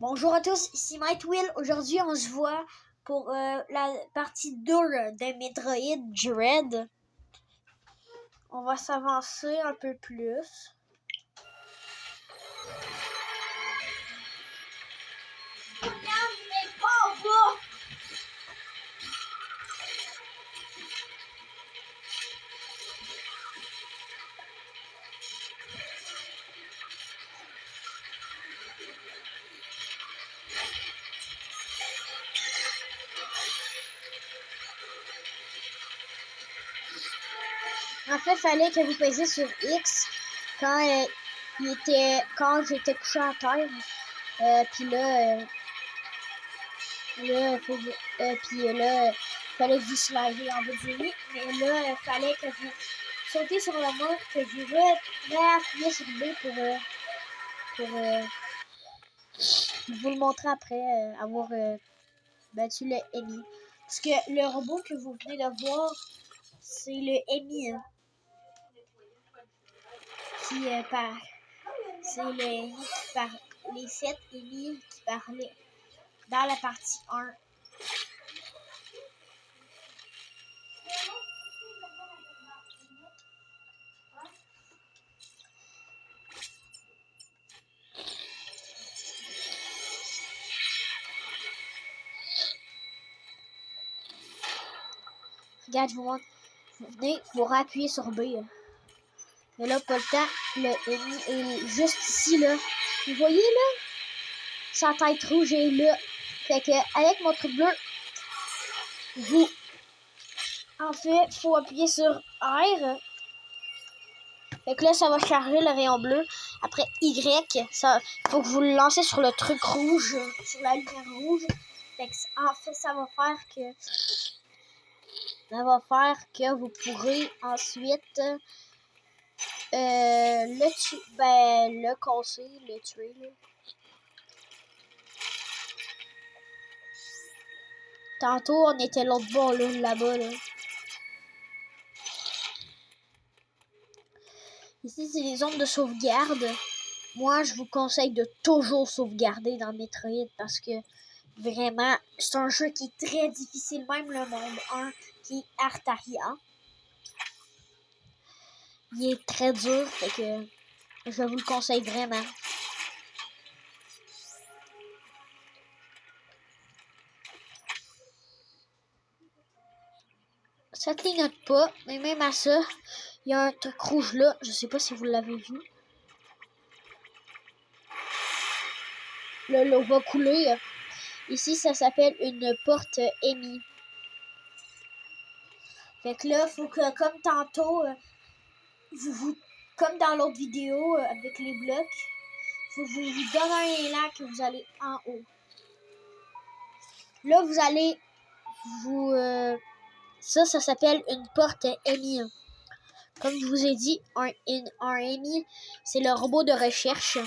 Bonjour à tous, ici Mightwill. Aujourd'hui, on se voit pour la partie 2 de Metroid Dread. On va s'avancer un peu plus. En fait, il fallait que vous pesiez sur X quand j'étais couché à terre. Puis là, fallait que vous slidez en bas du lit. Mais là, il fallait que vous sautez sur le mur, que vous réappuyez sur B pour vous le montrer après avoir battu le Emi. Parce que le robot que vous venez de voir, c'est le Emi. C'est le Emi qui parle. Les 7 Emi qui parlaient dans la partie 1. Regarde, je vous montre. Vous venez, vous rappuyez sur B. Mais là, pas le temps. Le Emi est juste ici, là. Vous voyez, là? Sa tête rouge est là. Fait que, avec mon truc bleu, en fait, faut appuyer sur R. Fait que là, ça va charger le rayon bleu. Après Y, ça, faut que vous le lancez sur le truc rouge, sur la lumière rouge. Fait que, en fait, ça va faire que vous pourrez ensuite le casser, le tuer, là. Tantôt, on était l'autre bord, là-bas, là. Ici, c'est les zones de sauvegarde. Moi, je vous conseille de toujours sauvegarder dans Metroid parce que vraiment, c'est un jeu qui est très difficile. Même le monde 1 qui est Artaria. Il est très dur, fait que je vous le conseille vraiment. Ça clignote pas, mais même à ça, il y a un truc rouge là. Je sais pas si vous l'avez vu. L'eau va couler. Ici, ça s'appelle une porte Emi. Fait que là, faut que, comme tantôt, comme dans l'autre vidéo avec les blocs, faut que vous vous donne un élan que vous allez en haut. Là, vous allez ça s'appelle une porte Emi. Comme je vous ai dit, un Emi, c'est le robot de recherche.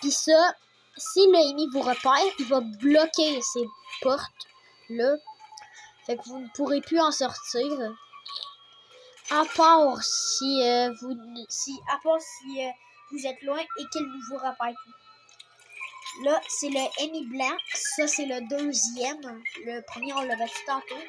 Puis ça, si le Emi vous repère, il va bloquer ces portes-là. Fait que vous ne pourrez plus en sortir. À part si vous êtes loin et qu'il ne vous repère plus. Là, c'est le Emi blanc. Ça, c'est le deuxième. Le premier, on l'a battu tantôt.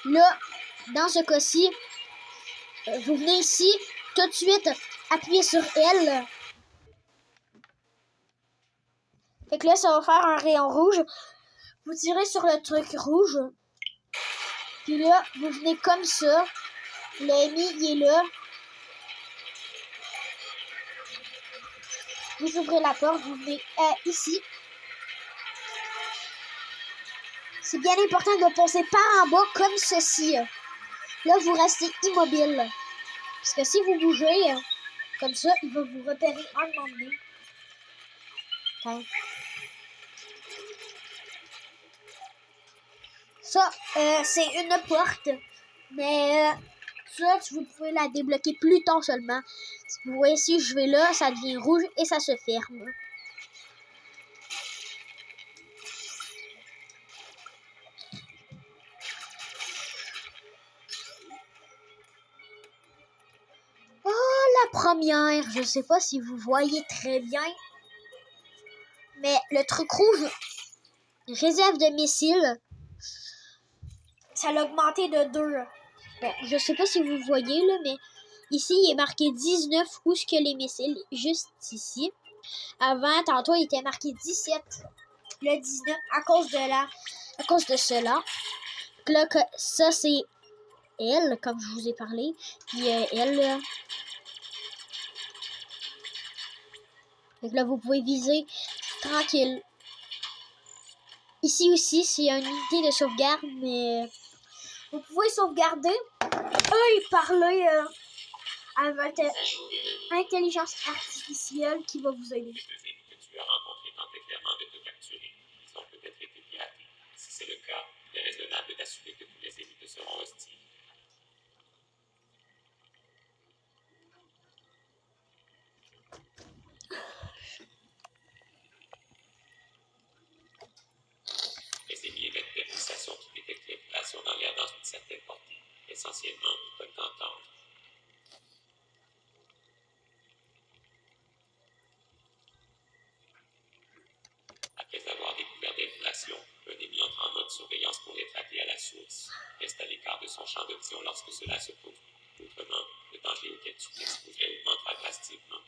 Là, dans ce cas-ci, vous venez ici, tout de suite, appuyez sur L. Fait que là, ça va faire un rayon rouge. Vous tirez sur le truc rouge. Puis là, vous venez comme ça. Le Emi, il est là. Vous ouvrez la porte, vous venez ici. C'est bien important de passer par en bas comme ceci. Là, vous restez immobile. Parce que si vous bougez, comme ça, il va vous repérer un moment donné. Okay. Ça, c'est une porte. Mais ça, vous pouvez la débloquer plus tard seulement. Vous voyez, si je vais là, ça devient rouge et ça se ferme. première, je sais pas si vous voyez très bien, mais le truc rouge, réserve de missiles, ça l'a augmenté de 2. Bon, je sais pas si vous voyez, là, mais ici, il est marqué 19, où est-ce que les missiles? Juste ici. Avant, tantôt, il était marqué 17. Le 19, à cause de cela. Donc là, ça, c'est elle, comme je vous ai parlé. Puis elle, donc là, vous pouvez viser tranquille. Ici aussi, c'est une unité de sauvegarde, mais vous pouvez sauvegarder et parler à votre intelligence artificielle qui va vous aider. Que tu as rencontrés tentaient clairement de te capturer. Ils ont peut-être été piratés. Si c'est le cas, il est raisonnable d'assumer que tous les ennemis te seront hostiles. Les ennemis émettent des pulsations qui détectent les vibrations dans l'air dans une certaine portée. Essentiellement, ils peuvent t'entendre. Après avoir découvert des vibrations, un ennemi entre en mode surveillance pour les traquer à la source. Reste à l'écart de son champ de vision lorsque cela se produit. Autrement, le danger auquel tu t'exposerais augmentera drastiquement.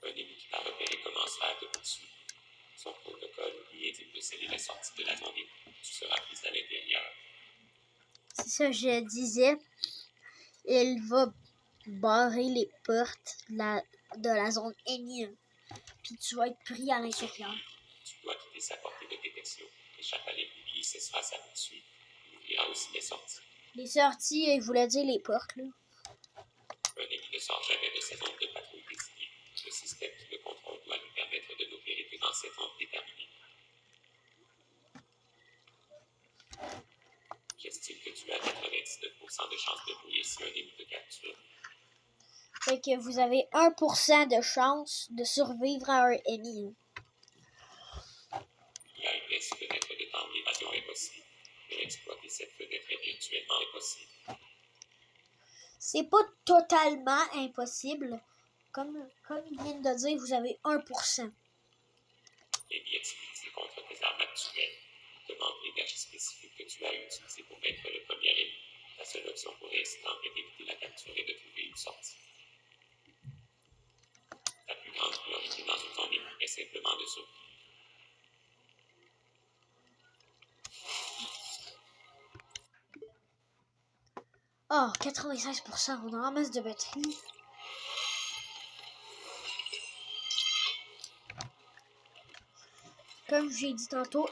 Un ennemi qui t'a repéré commencera à te poursuivre. Son protocole lui indique de sceller la sortie de la zone et tu seras pris à l'intérieur. C'est ça que je disais. Il va barrer les portes de la zone ennemie. Puis tu vas être pris à l'intérieur. Tu dois quitter sa portée de détection. Échappe à l'ennemi, cessera sa poursuite. Il ouvrira aussi les sorties. Les sorties, il voulait dire les portes, là. Un ennemi ne sort jamais de cette zone de patrouille désignée. Le système qui le contrôle doit lui permettre de n'opérer que dans cette zone déterminée. J'estime que tu as 99% de chances de mourir si un ennemi te capture. Fait que vous avez 1% de chance de survivre à un ennemi. Il y a une mince fenêtre de temps où l'évasion est possible, mais exploiter cette fenêtre est virtuellement impossible. C'est pas totalement impossible. Comme il vient de dire, vous avez 1%. L'ennemi est utilisé contre tes armes actuelles. Il demande l'énergie spécifique que tu as utilisée pour vaincre le premier ennemi. La seule option pour l'instant est d'éviter la capture et de trouver une sortie. Ta plus grande priorité dans une zone ennemie est simplement de survivre. Oh, 96%, on a en masse de batterie. Comme j'ai dit tantôt,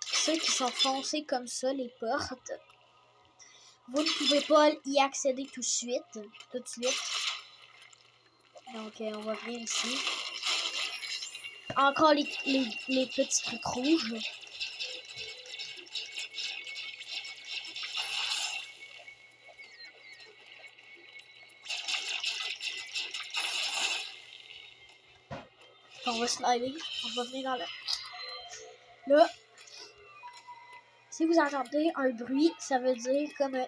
ceux qui sont foncés comme ça, les portes, vous ne pouvez pas y accéder tout de suite. Donc, on va venir ici. Encore les petits trucs rouges. On va slider. On va venir dans le... Là, si vous entendez un bruit, ça veut dire comme un...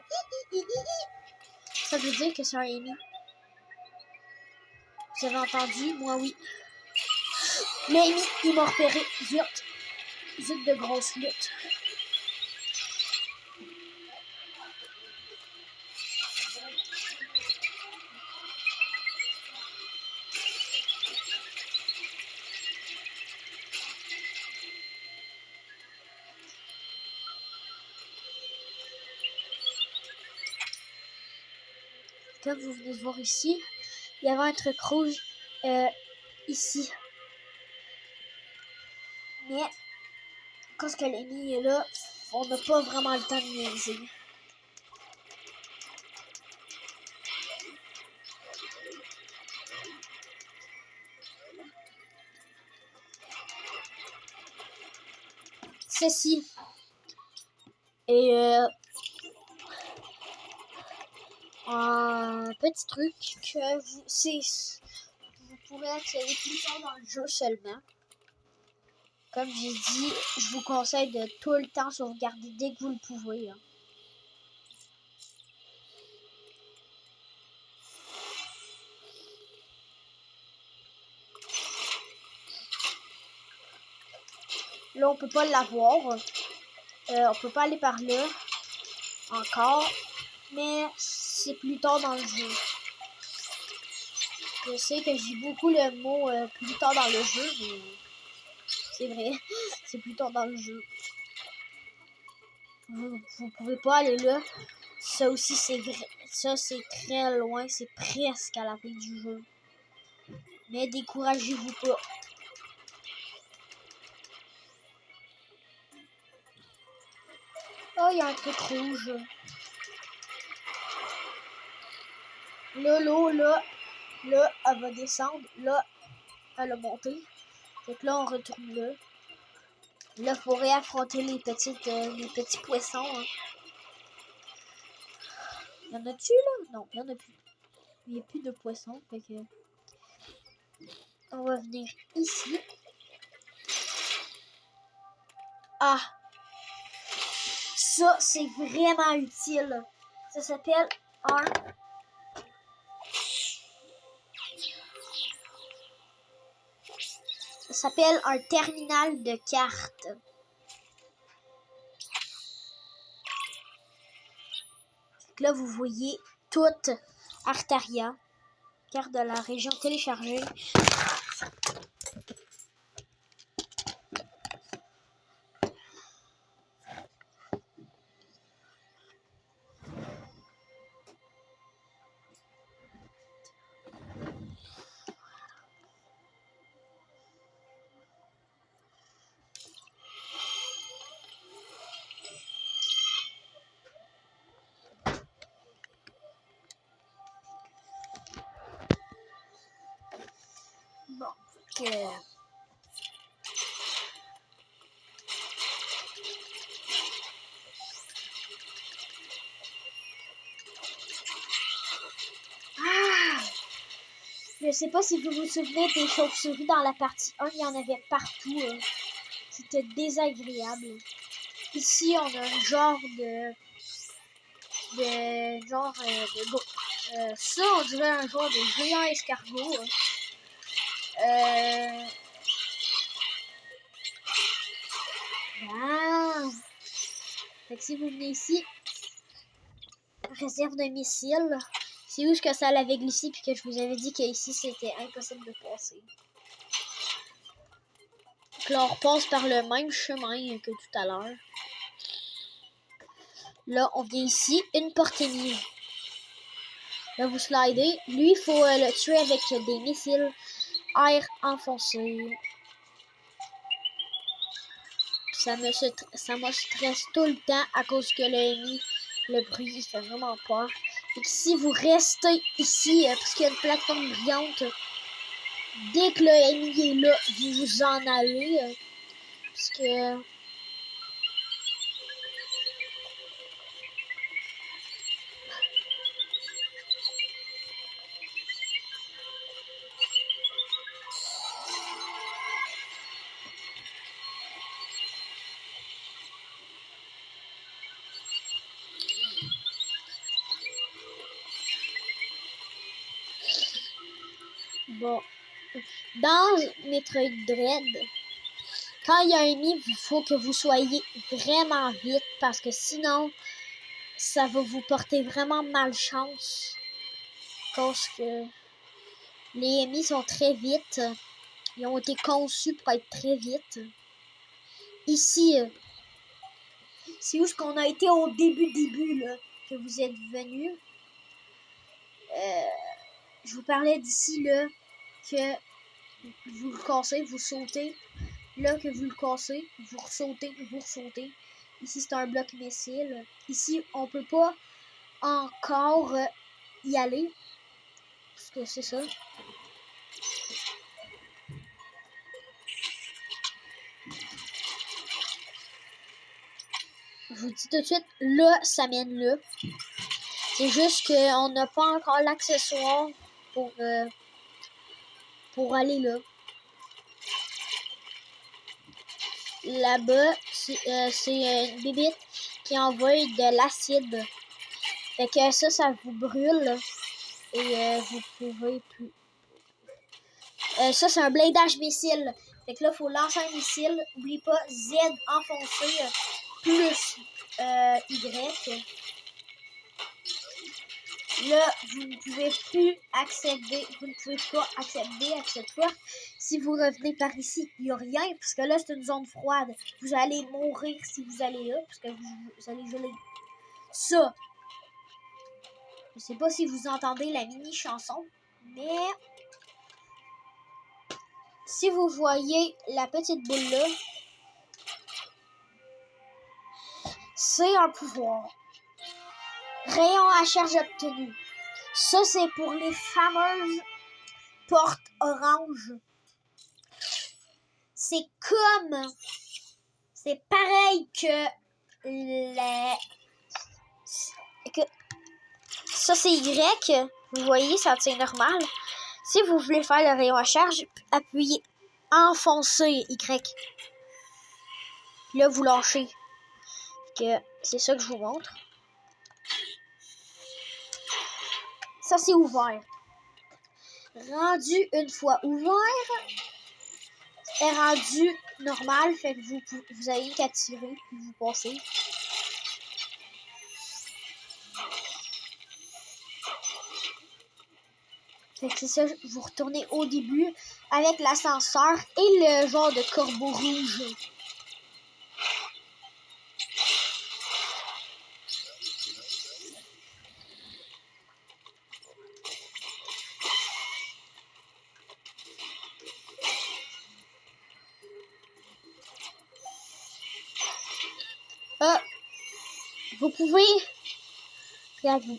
Ça veut dire que c'est un ennemi. Vous avez entendu? Moi, oui. L'ennemi, il m'a repéré. Zut de grosse lutte. Comme vous venez de voir ici, il y avait un truc rouge ici. Mais, quand l'ennemi est là, on n'a pas vraiment le temps de niaiser. Ceci est un petit truc que vous pourrez accéder plus tard dans le jeu seulement. Comme j'ai dit, je vous conseille de tout le temps sauvegarder dès que vous le pouvez. Hein. Là, on peut pas l'avoir. On peut pas aller par là. Encore. Mais c'est plus tard dans le jeu. Je sais que j'ai beaucoup le mot plus tard dans le jeu, mais c'est vrai. C'est plus tard dans le jeu. Vous pouvez pas aller là. Ça aussi, c'est vrai. Ça, c'est très loin. C'est presque à la fin du jeu. Mais découragez-vous pas. Oh, il y a un truc rouge. Là, l'eau, là, elle va descendre. Là, elle a monté. Donc là, on retourne là. Là, il faut réaffronter les petits poissons. Hein. Y en a-tu, là? Non, il y en a plus. Il n'y a plus de poissons. Fait que... On va venir ici. Ah! Ça, c'est vraiment utile. Ça s'appelle un... Ça s'appelle un terminal de cartes. Là, vous voyez toute Artaria. Carte de la région téléchargée. Bon, je sais pas si vous vous souvenez des chauves-souris dans la partie 1, il y en avait partout. C'était désagréable. Ici, on a un genre ça, on dirait un genre de géant escargot. Fait que si vous venez ici, réserve de missiles. C'est où que ça l'avait glissé puis que je vous avais dit qu'ici c'était impossible de passer. Donc là on repasse par le même chemin que tout à l'heure. Là on vient ici, une porte ennemie. Là vous slidez. Lui il faut le tuer avec des missiles air enfoncé. Ça me stresse tout le temps à cause que le bruit il fait vraiment peur. Et si vous restez ici, parce qu'il y a une plateforme brillante, dès que le ennemi est là, vous vous en allez. Parce que... Bon. Dans Metroid Dread, quand il y a un ennemi, il faut que vous soyez vraiment vite parce que sinon, ça va vous porter vraiment malchance. Parce que les ennemis sont très vite. Ils ont été conçus pour être très vite. Ici, c'est où ce qu'on a été au début là, que vous êtes venus. Je vous parlais d'ici là que vous le cassez, vous sautez. Là que vous le cassez, vous ressautez, vous ressautez. Ici c'est un bloc missile. Ici on peut pas encore y aller. Parce que c'est ça. Je vous dis tout de suite, là ça mène là. C'est juste qu'on n'a pas encore l'accessoire pour aller là. là-bas, c'est une bébite qui envoie de l'acide. Fait que ça vous brûle. Et vous pouvez plus. Ça, c'est un blindage missile. Fait que là, il faut lancer un missile. N'oublie pas, Z enfoncé plus Y. Là, vous ne pouvez plus accéder. Vous ne pouvez pas accéder à cette porte. Si vous revenez par ici, il n'y a rien. Parce que là, c'est une zone froide. Vous allez mourir si vous allez là. Parce que vous allez geler. Ça. Je sais pas si vous entendez la mini-chanson. Mais si vous voyez la petite boule là, c'est un pouvoir. Rayon à charge obtenu. Ça, c'est pour les fameuses portes oranges. C'est pareil que ça, c'est Y. Vous voyez, ça tient normal. Si vous voulez faire le rayon à charge, appuyez enfoncer Y. Puis là, vous lâchez. C'est ça que je vous montre. Ça, c'est ouvert. Rendu une fois ouvert, est rendu normal. Fait que vous avez qu'à tirer puis vous passez. Fait que c'est ça, vous retournez au début avec l'ascenseur et le genre de corbeau rouge. Vous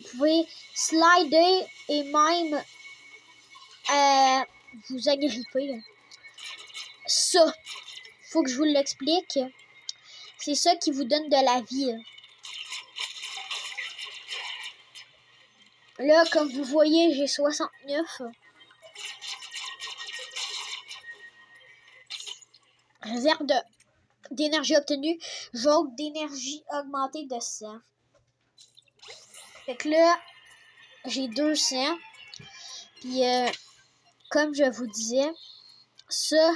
pouvez slider et même vous agripper. Ça, faut que je vous l'explique. C'est ça qui vous donne de la vie. Là, comme vous voyez, j'ai 69. Réserve d'énergie obtenue, jauge d'énergie augmentée de 100. Fait que là, j'ai 200. Puis, comme je vous disais, ça,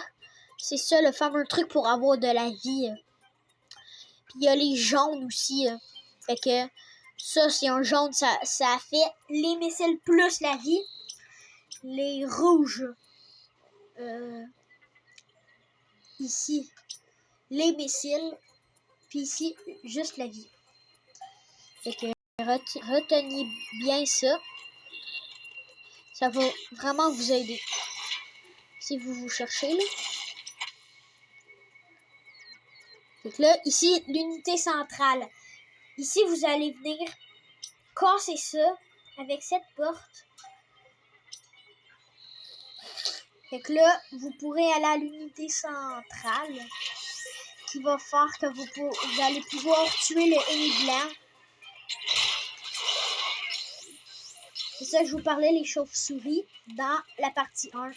c'est ça le fameux truc pour avoir de la vie. Puis, il y a les jaunes aussi. Fait que ça, c'est un jaune, ça fait les missiles plus la vie. Les rouges, ici, les missiles. Puis ici, juste la vie. Fait que retenez bien ça. Ça va vraiment vous aider. Si vous cherchez, là. Fait que là, ici, l'unité centrale. Ici, vous allez venir casser ça avec cette porte. Fait que là, vous pourrez aller à l'unité centrale qui va faire que vous allez pouvoir tuer le ennemi blanc. C'est ça que je vous parlais, les chauves-souris, dans la partie 1.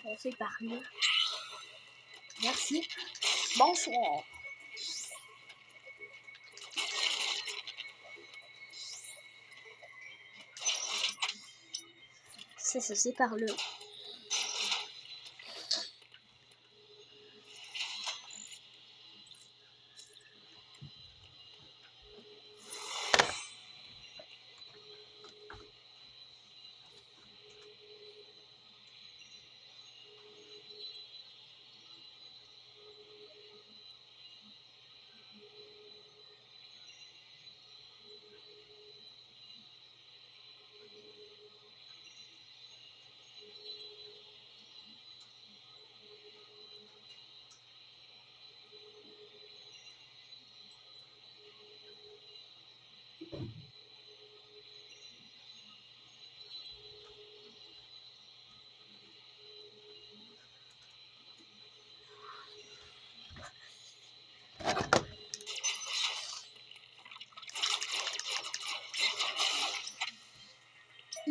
Passer par là. Merci. Bonsoir. C'est ça, c'est par là.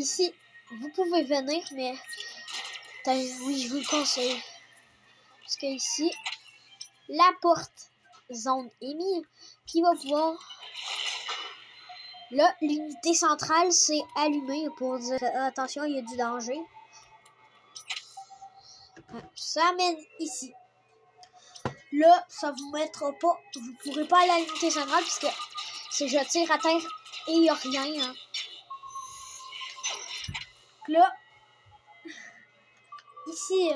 ici, vous pouvez venir, mais oui, je vous le conseille. Parce que ici, la porte zone est mise, qui va pouvoir... Là, l'unité centrale s'est allumée pour dire attention, il y a du danger. Ça mène ici. Là, ça vous mettra pas, vous pourrez pas aller à l'unité centrale puisque si je tire à terre et il n'y a rien. Hein. Là, ici,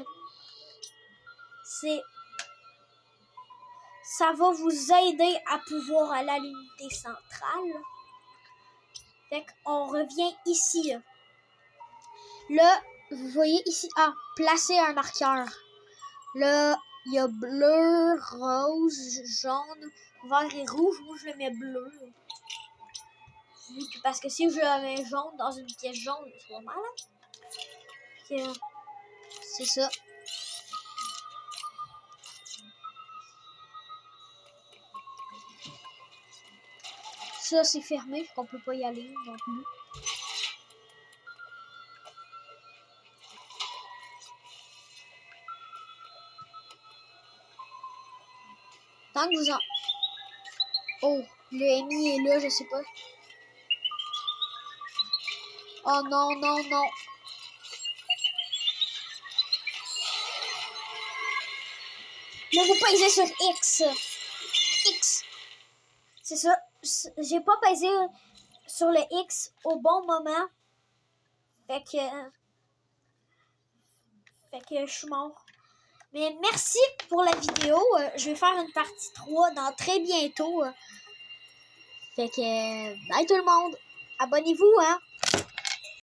ça va vous aider à pouvoir aller à l'unité centrale. Fait qu'on revient ici. Là, vous voyez ici, placer un marqueur. Là, il y a bleu, rose, jaune, vert et rouge. Moi, je le mets bleu. Parce que si je le mets jaune dans une pièce jaune, c'est pas mal. Hein? C'est ça. Ça, c'est fermé, fait qu'on peut pas y aller non plus. Tant que vous en... Oh, le ennemi est là, je sais pas. Oh non, non, non. Là, vous pesez sur X. X. C'est ça. J'ai pas pesé sur le X au bon moment. Fait que je suis mort. Mais merci pour la vidéo. Je vais faire une partie 3 dans très bientôt. Fait que bye tout le monde. Abonnez-vous, hein.